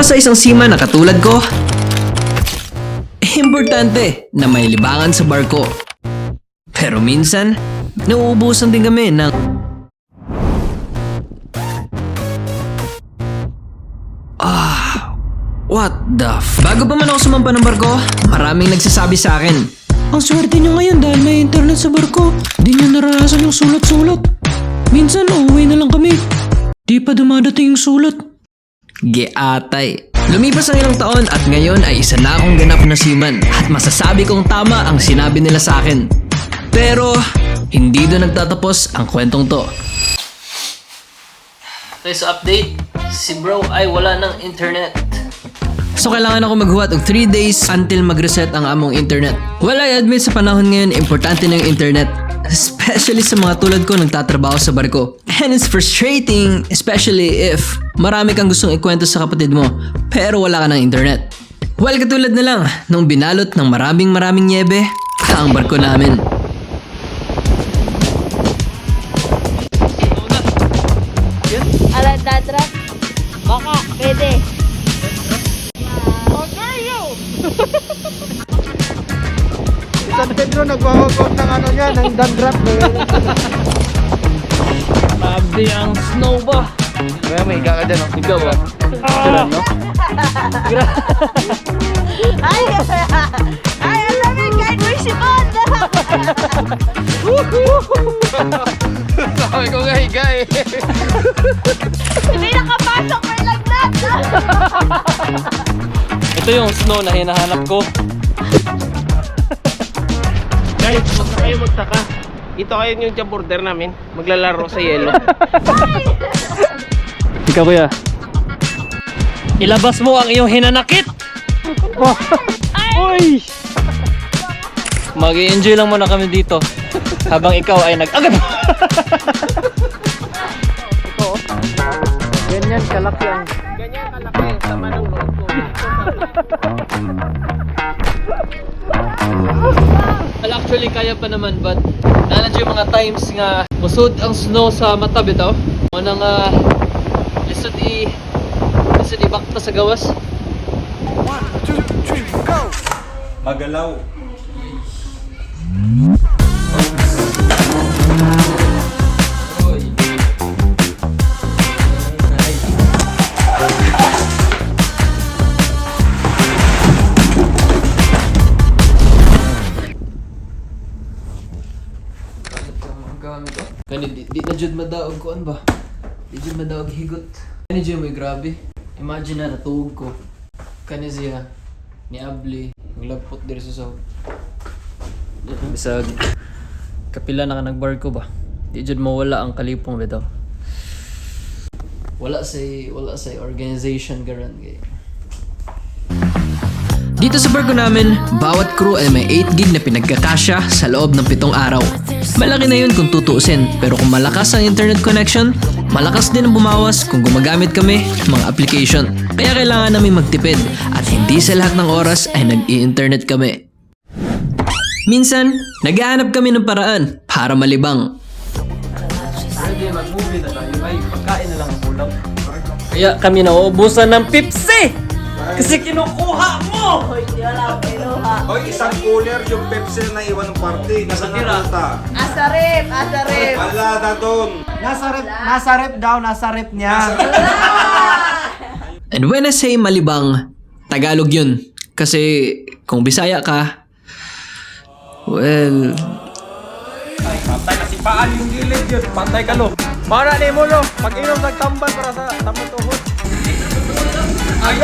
Para sa isang seaman na katulad ko, importante na may libangan sa barko. Pero minsan, nauubusan din kami ng what the Bago pa man ako sumampa ng barko, maraming nagsasabi sa akin, ang swerte niyo ngayon dahil may internet sa barko. Di niyo naranasan yung sulat-sulat. Minsan, uuwi na lang kami. Di pa dumadating yung sulat. Geatay. Lumipas ang ilang taon at ngayon ay isa na akong ganap na seaman at masasabi kong tama ang sinabi nila sa akin. Pero, hindi doon nagtatapos ang kwentong to. Okay, so update. Si bro ay wala ng internet. So kailangan ako maghuwat og 3 days until mag-reset ang among internet. Well, I admit sa panahon ngayon, importante na yung internet. Especially sa mga tulad ko nagtatrabaho sa barko. And it's frustrating, especially if marami kang gustong ikwento sa kapatid mo, pero wala ka ng internet. Well, katulad na lang, nung binalot ng maraming nyebe, ang barko namin. Alam dadrap? Baka, pwede. San Pedro nagwawag ng ano niya, ng dandruff. Grabe ang snow ba? Kaya may higa ka dyan, oh. Ikaw ba? No? Ay, alam mo, kahit mo si Banda. Sabi ko nga higa eh. Hindi nakapasok may lagnat. Ito yung snow na hinahanap ko. Guys, huwag na kayo magtaka. Ito kayo yung border namin. Maglalaro sa yelo. Ikaw kuya. Ilabas mo ang iyong hinanakit! Uy! Mag-i-enjoy lang muna kami dito. Habang ikaw ay nag-agad. Ganyan kalaki ang... Ganyan kalaki ang sama ng loob ko. Well, actually, kaya pa naman, but nandiyo yung mga times nga musod ang snow sa mata bitaw. Manang lisod ibakta sa gawas. Magalaw. Kani di na jud madaog kuan ba? Di jud madaog higot. Kani jud may grabe. Imagine na natuog ko. Kani siya ni Abli naglagpot diri sa sahog. Bisag kapila na ka nagbarko ba? Di jud mawala ang kalipong bitaw. Wala say organization garan gay. Dito sa barko namin, bawat crew ay may 8 gig na pinagkakasya sa loob ng 7 araw. Malaki na yun kung tutuusin, pero kung malakas ang internet connection, malakas din ang bumawas kung gumagamit kami ng mga application. Kaya kailangan namin magtipid at hindi sa lahat ng oras ay nag-i-internet kami. Minsan, naghahanap kami ng paraan para malibang. Ready, mag-movie na tayo. Ay, pagkain na lang ang kulang. Kaya kami nauubusan ng Pepsi! Kasi kinukuha mo! Hoy, di wala akong kinuha. Hoy, isang cooler yung Pepsi na naiwan ng party. Nasa napunta? Asarip, asarip. Wala na doon. Nasa rep niya. And when I say malibang, Tagalog yun. Kasi kung Bisaya ka, well... Pantay na si Paan yung gilid yun. Pantay ka lo. Para ni mo lo. Pag-inom nagtambal para sa tamang tuhod. Ay!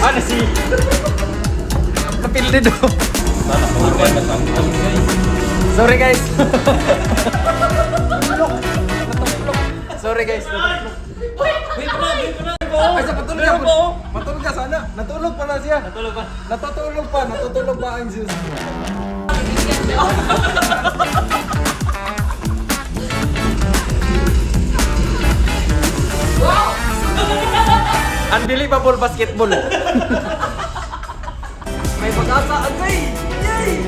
Ano si... Kapilde do. Sorry guys. Sorry guys. Ay, sa patulog ka po. Matulog ka sana. Natulog pa na siya. Natutulog pa ang Zeus. Unbelievable basketball. May pag-asa agay. Yay!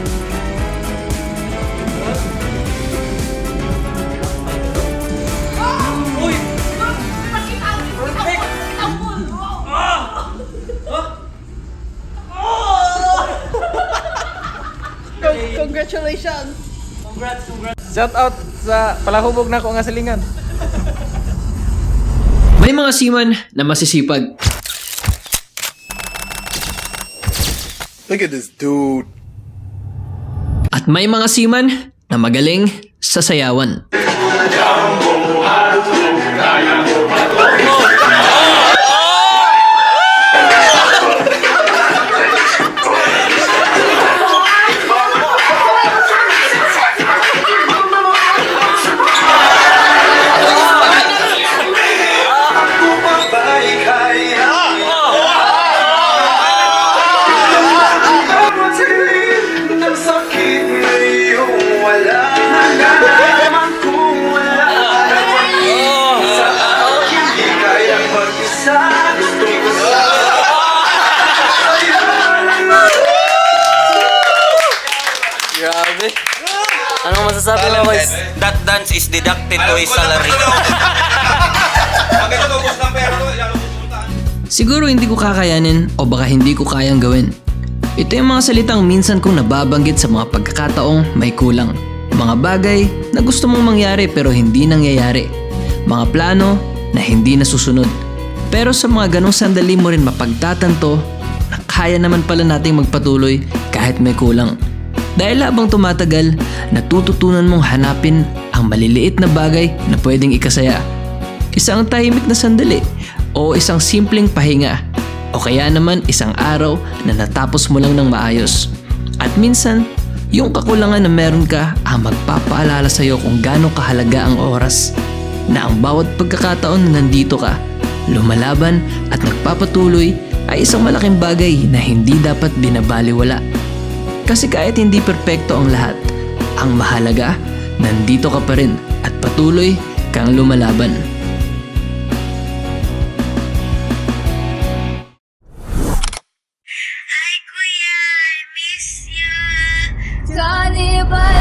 Congratulations! Shout out sa palahubog na ko nga silingan. May mga seaman na masisipag. Look at this dude. At may mga seaman na magaling sa sayawan. Anong masasabi mo, boys? That dance is deducted to his salary. Pag ito ubos ng pera ko, yan ang pupuntahan. Siguro hindi ko kakayanin o baka hindi ko kayang gawin. Ito yung mga salitang minsan kong nababanggit sa mga pagkakataong may kulang. Mga bagay na gusto mong mangyari pero hindi nangyayari. Mga plano na hindi nasusunod. Pero sa mga ganong sandali mo rin mapagtatanto na kaya naman pala nating magpatuloy kahit may kulang. Dahil habang tumatagal, natututunan mong hanapin ang maliliit na bagay na pwedeng ikasaya. Isang tahimik na sandali o isang simpleng pahinga o kaya naman isang araw na natapos mo lang ng maayos. At minsan, yung kakulangan na meron ka ang magpapaalala sa'yo kung gaano kahalaga ang oras. Na ang bawat pagkakataon na nandito ka, lumalaban at nagpapatuloy ay isang malaking bagay na hindi dapat binabaliwala. Kasi kahit hindi perpekto ang lahat, ang mahalaga, nandito ka pa rin at patuloy kang lumalaban. Johnny, but